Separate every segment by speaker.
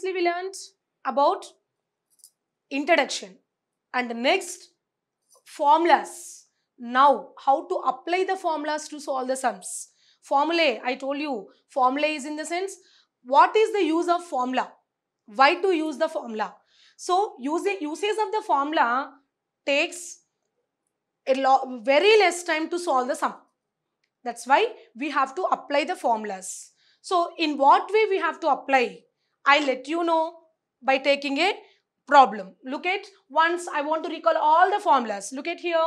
Speaker 1: previously we learned about introduction and next formulas. Now how to apply the formulas to solve the sums. Formulae, I told you, formula is in the sense what is the use of formula, why to use the formula. So usage of the formula takes very less time to solve the sum. That's why we have to apply the formulas. So in what way we have to apply? I let you know by taking a problem. Look at once I want to recall all the formulas. Look at here.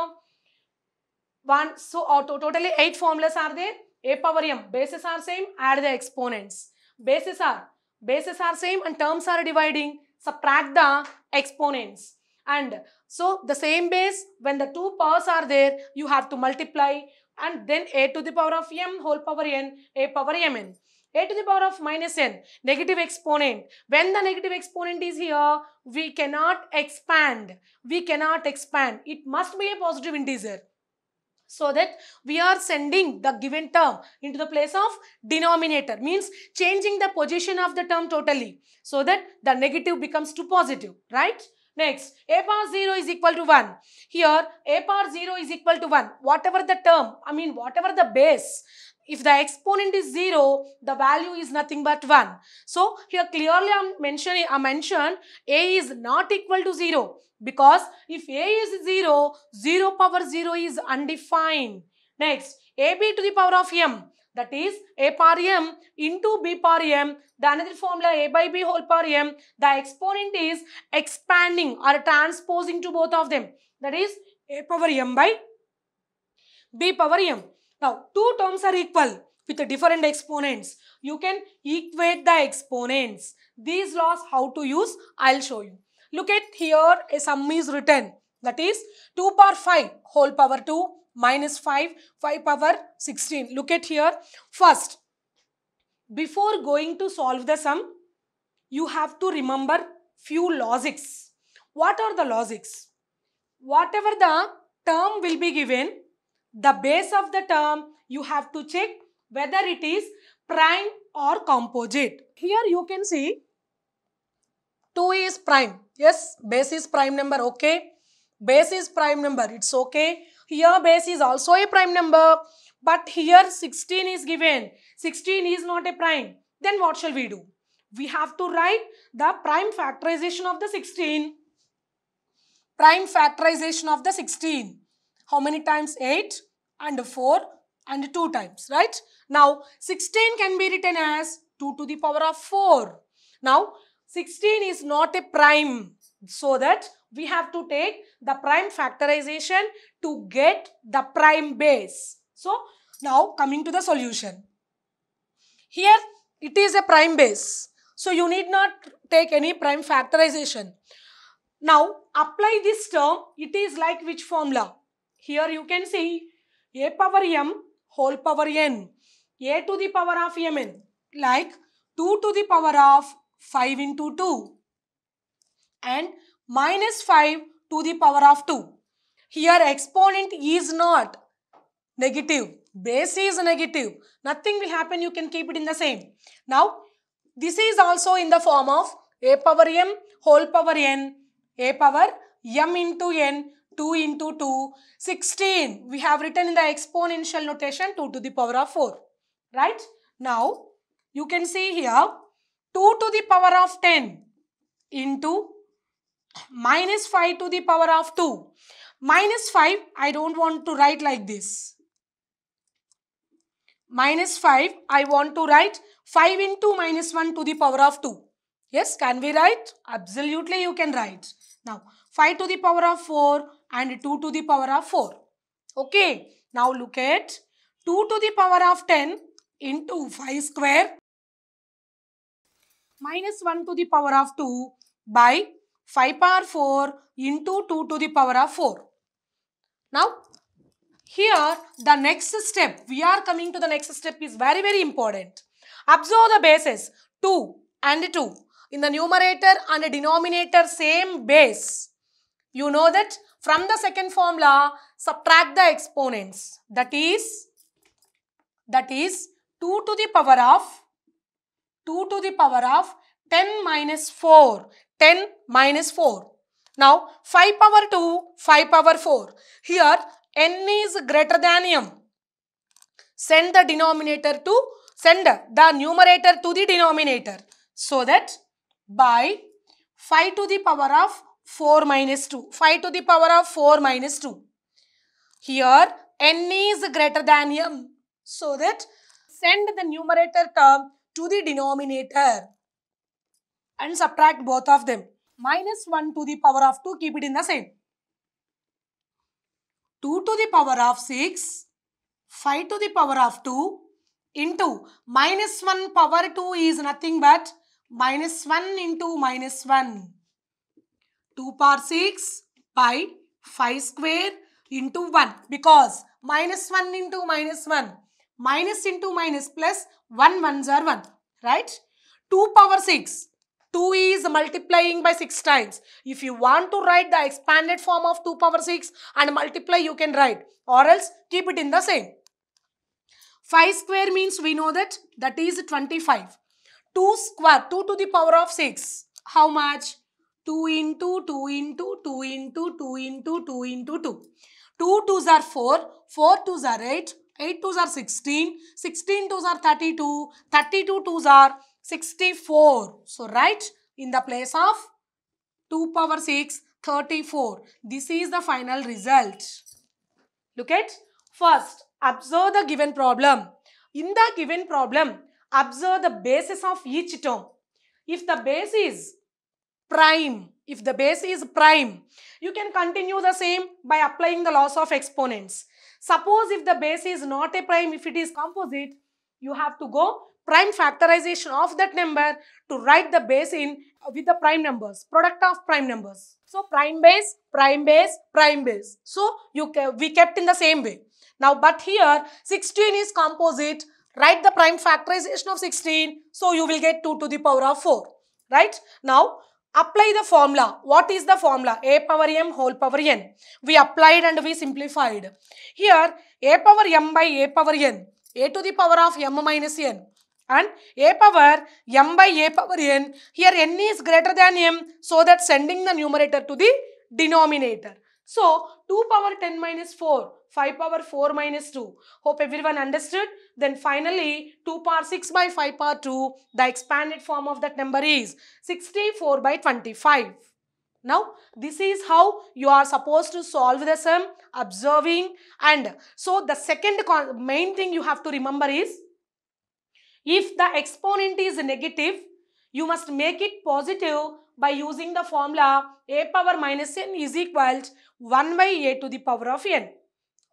Speaker 1: Totally 8 formulas are there. A power m, bases are same, add the exponents. Bases are same and terms are dividing, subtract the exponents. And so the same base, when the two powers are there, you have to multiply and then a to the power of m whole power n, a power mn. A to the power of minus n, negative exponent. When the negative exponent is here, we cannot expand. It must be a positive integer. So that we are sending the given term into the place of denominator, means changing the position of the term totally, so that the negative becomes to positive, right? Next, a power 0 is equal to 1. Here, a power 0 is equal to 1. Whatever the term, whatever the base, if the exponent is 0, the value is nothing but 1. So, here clearly I mentioned a is not equal to 0. Because if a is 0, 0 power 0 is undefined. Next, ab to the power of m, that is a power m into b power m, the another formula a by b whole power m, the exponent is expanding or transposing to both of them, that is a power m by b power m. Now, two terms are equal with different exponents. You can equate the exponents. These laws how to use, I'll show you. Look at here, a sum is written, that is 2 power 5 whole power 2 minus 5 power 16. Look at here. First, before going to solve the sum, you have to remember few logics. What are the logics? Whatever the term will be given, the base of the term, you have to check whether it is prime or composite. Here you can see 2 is prime. Yes, base is prime number, okay. Base is prime number, it's okay. Here base is also a prime number, but here 16 is given. 16 is not a prime. Then what shall we do? We have to write the prime factorization of the 16. Prime factorization of the 16. How many times? 8 and 4 and 2 times, right? Now 16 can be written as 2 to the power of 4. Now 16 is not a prime, so that we have to take the prime factorization to get the prime base. So now coming to the solution. Here it is a prime base, so you need not take any prime factorization. Now apply this term, it is like which formula? Here you can see a power m whole power n, a to the power of mn, like 2 to the power of 5 into 2 and minus 5 to the power of 2. Here exponent is not negative, base is negative, nothing will happen, you can keep it in the same. Now this is also in the form of a power m whole power n, a power m into n, 2 into 2, 16. We have written in the exponential notation 2 to the power of 4. Right? Now, you can see here 2 to the power of 10 into minus 5 to the power of 2. Minus 5, I don't want to write like this. Minus 5, I want to write 5 into minus 1 to the power of 2. Yes, can we write? Absolutely, you can write. Now, 5 to the power of 4 and 2 to the power of 4. Okay, now look at 2 to the power of 10 into 5 square minus 1 to the power of 2 by 5 power 4 into 2 to the power of 4. Now, here the next step, we are coming to the next step is very, very important. Observe the bases 2 and 2. In the numerator and denominator same base. You know that from the second formula, subtract the exponents. That is 2 to the power of 10 minus 4. 10 minus 4. Now 5 power 2, 5 power 4. Here n is greater than m. Send the numerator to the denominator. So that by 5 to the power of 4 minus 2. 5 to the power of 4 minus 2. Here n is greater than m. So that send the numerator term to the denominator and subtract both of them. Minus 1 to the power of 2, keep it in the same. 2 to the power of 6, 5 to the power of 2 into minus 1 power 2 is nothing but minus 1 into minus 1. 2 power 6 by 5 square into 1, because minus 1 into minus 1, minus into minus plus 1 ones are 1, right? 2 power 6. 2 is multiplying by 6 times. If you want to write the expanded form of 2 power 6 and multiply, you can write, or else keep it in the same. 5 square means we know that is 25. 2 square, 2 to the power of 6. How much? 2 into 2 into 2 into 2 into 2 into 2. 2 2s are 4, 4 2s are 8, 8 2s are 16, 16 2s are 32, 32 2s are 64. So write in the place of 2 power 6, 34. This is the final result. Look at first, observe the given problem. In the given problem, observe the basis of each term. If the base is prime, you can continue the same by applying the laws of exponents. Suppose if the base is not a prime, if it is composite, you have to go prime factorization of that number to write the base in with the prime numbers, product of prime numbers. So prime base, prime base, prime base. So we kept in the same way. Now but here 16 is composite, write the prime factorization of 16, so you will get 2 to the power of 4, right? Now apply the formula. What is the formula? A power m whole power n. We applied and we simplified. Here a power m by a power n, a to the power of m minus n, and a power m by a power n. Here n is greater than m, so that sending the numerator to the denominator. So 2 power 10 minus 4, 5 power 4 minus 2. Hope everyone understood. Then finally 2 power 6 by 5 power 2. The expanded form of that number is 64 by 25. Now this is how you are supposed to solve the sum, observing. And so the second main thing you have to remember is, if the exponent is negative, you must make it positive by using the formula a power minus n is equal to 1 by a to the power of n.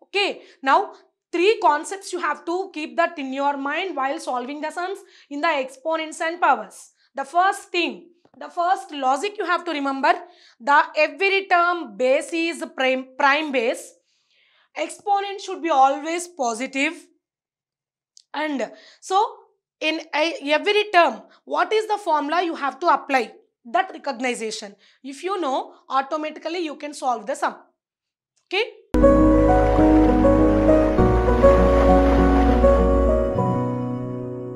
Speaker 1: Okay, now 3 concepts you have to keep that in your mind while solving the sums in the exponents and powers. The first thing, the first logic you have to remember, the every term base is prime base. Exponent should be always positive. And so in every term, what is the formula you have to apply? That recognition. If you know, automatically you can solve the sum. Okay.